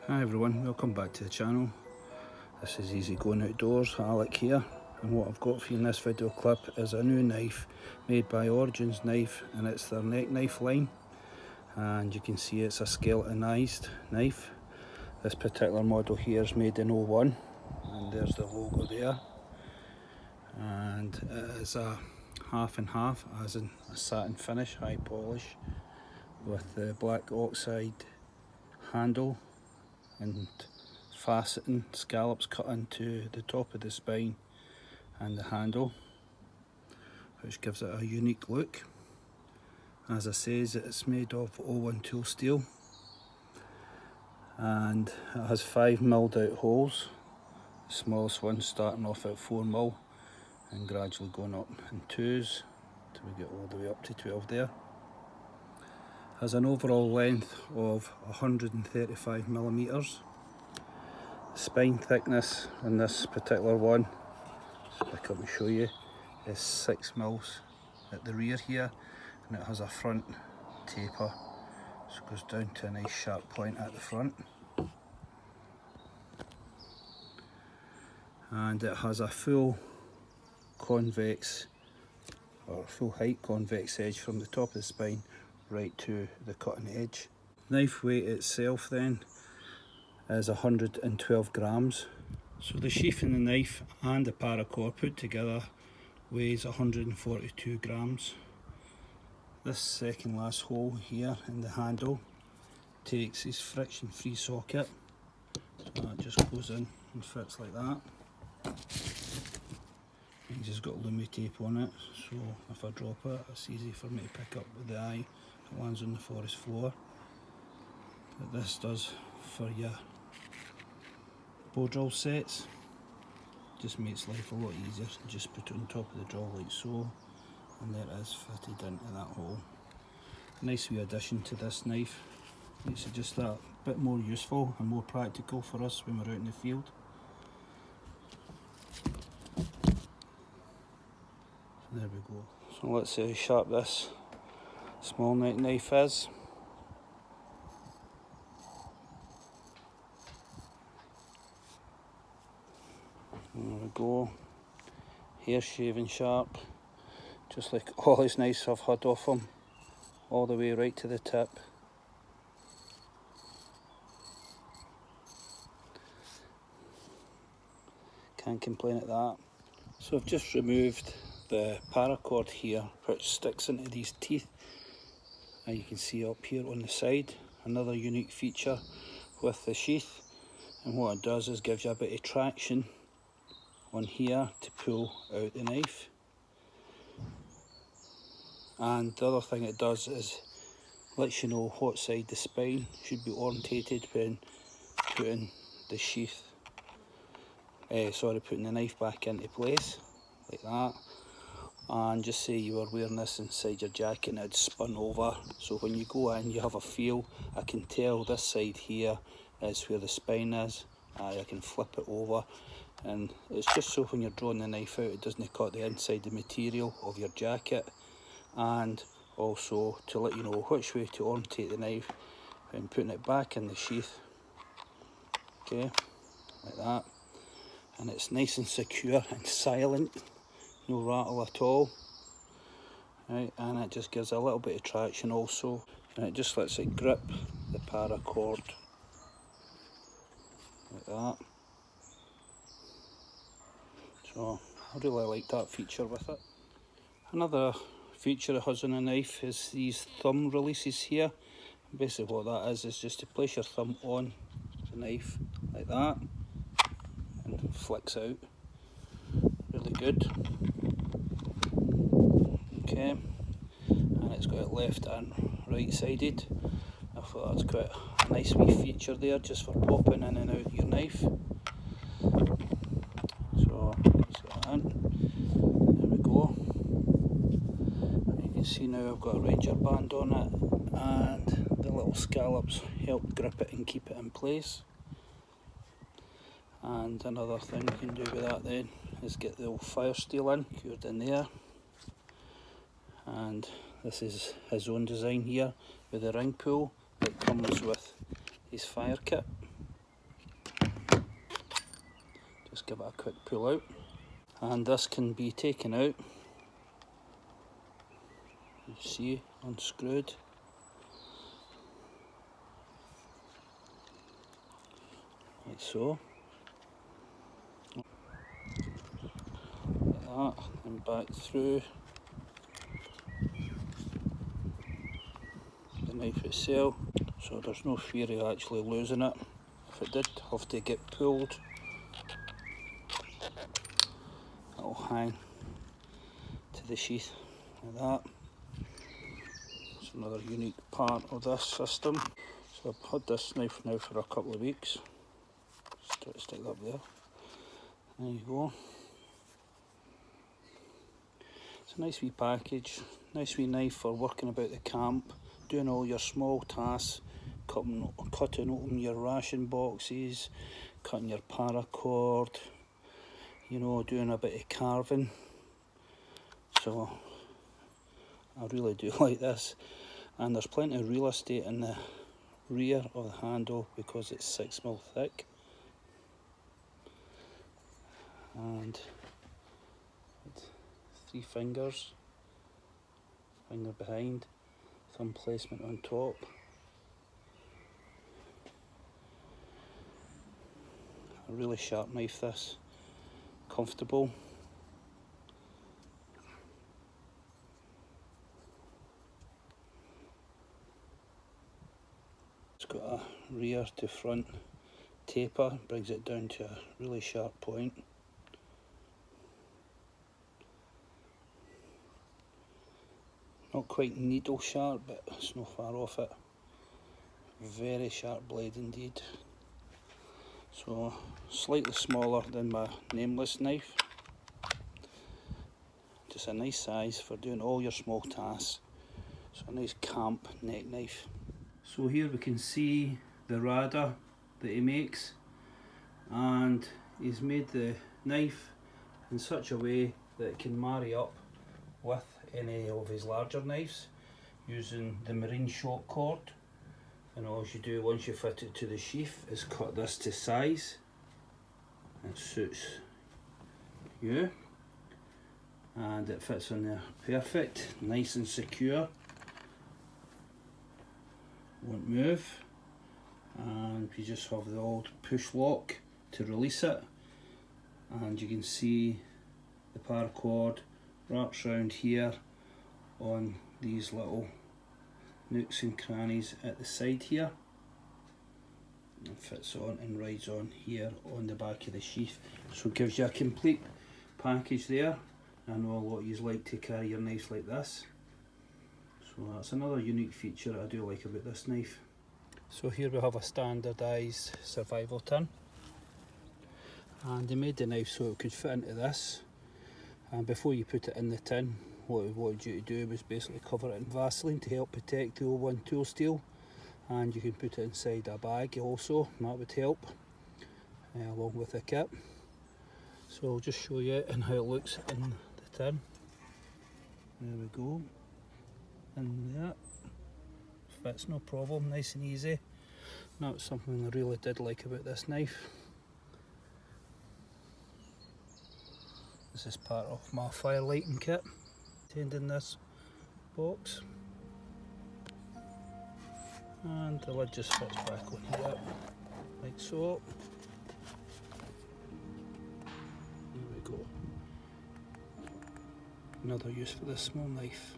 Hi everyone, welcome back to the channel. This is E.G.O Outdoors, Alec here, and what I've got for you in this video clip is a new knife made by Origin Knife, and it's their neck knife line, and you can see it's a skeletonized knife. This particular model here is made in 01, and there's the logo there, and it is a half and half, as in a satin finish, high polish, with the black oxide handle and faceting scallops cut into the top of the spine and the handle, which gives it a unique look. As I says, it's made of 01 tool steel, and it has 5 milled out holes, the smallest one starting off at 4mm and gradually going up in 2s till we get all the way up to 12 there. Has an overall length of 135mm. Spine thickness on this particular one, just pick up and show you, is 6mm at the rear here, and it has a front taper, so it goes down to a nice sharp point at the front. And it has a full convex, or full height convex edge from the top of the spine right to the cutting edge. Knife weight itself then is 112 grams. So the sheath in the knife and the paracord put together weighs 142 grams. This second last hole here in the handle takes this friction free socket, so that just goes in and fits like that. And just got Lumi tape on it, so if I drop it, it's easy for me to pick up with the eye. It lands on the forest floor. But this does for your bow drill sets, just makes life a lot easier. Just put it on top of the drill like so, and there it is fitted into that hole. Nice wee addition to this knife, makes it just that bit more useful and more practical for us when we're out in the field. There we go. So let's see how sharp this small neck knife is. There we go. Hair shaving sharp, just like all his knives I've had off him, all the way right to the tip. Can't complain at that. So I've just removed the paracord here, which sticks into these teeth, and you can see up here on the side another unique feature with the sheath, and what it does is gives you a bit of traction on here to pull out the knife. And the other thing it does is lets you know what side the spine should be orientated when putting the sheath, putting the knife back into place, like that. And just say you were wearing this inside your jacket and it's spun over, so when you go in you have a feel. I can tell this side here is where the spine is. I can flip it over, and it's just so when you're drawing the knife out it doesn't cut the inside the material of your jacket, and also to let you know which way to orientate the knife when putting it back in the sheath. Okay, like that. And it's nice and secure and silent, no rattle at all. Right, and it just gives a little bit of traction also, and it just lets it grip the paracord like that. So I really like that feature with it. Another feature it has on a knife is these thumb releases here. Basically what that is just to place your thumb on the knife like that, and it flicks out. Really good. Okay, and it's got it left and right sided. I thought that's quite a nice wee feature there, just for popping in and out your knife. So let's get that in. There we go. You can see now I've got a Ranger band on it, and the little scallops help grip it and keep it in place. And another thing we can do with that then is get the old fire steel in, cured in there. And this is his own design here with the ring pull that comes with his fire kit. Just give it a quick pull out, and this can be taken out, you see, unscrewed. Like so. Like that, and back through the knife itself, so there's no fear of actually losing it. If it did have to get pulled, it'll hang to the sheath like that. It's another unique part of this system. So I've had this knife now for a couple of weeks. Stick that up there. There you go. It's a nice wee package, nice wee knife for working about the camp, doing all your small tasks, cutting open your ration boxes, cutting your paracord, you know, doing a bit of carving. So I really do like this, and there's plenty of real estate in the rear of the handle because it's 6mm thick, and 3 fingers, finger behind, thumb placement on top. A really sharp knife this, comfortable. It's got a rear to front taper, brings it down to a really sharp point. Not quite needle sharp, but it's not far off it. Very sharp blade indeed. So slightly smaller than my nameless knife. Just a nice size for doing all your small tasks. So a nice camp neck knife. So here we can see the Rada that he makes, and he's made the knife in such a way that it can marry up with any of his larger knives using the marine shock cord. And all you do once you fit it to the sheath is cut this to size. It suits you, and it fits in there perfect, nice and secure, won't move, and you just have the old push lock to release it, and you can see the paracord wraps around here on these little nooks and crannies at the side here, and fits on and rides on here on the back of the sheath. So it gives you a complete package there. I know a lot of you like to carry your knives like this, so that's another unique feature that I do like about this knife. So here we have a standardised survival tin, and they made the knife so it could fit into this, and before you put it in the tin, what we wanted you to do was basically cover it in Vaseline to help protect the O1 tool steel, and you can put it inside a bag also, and that would help along with the kit. So I'll just show you and how it looks in the tin. There we go, and that fits no problem, nice and easy. That's something I really did like about this knife. This is part of my fire lighting kit contained in this box, and the lid just fits back on here like so. There we go. Another use for this small knife.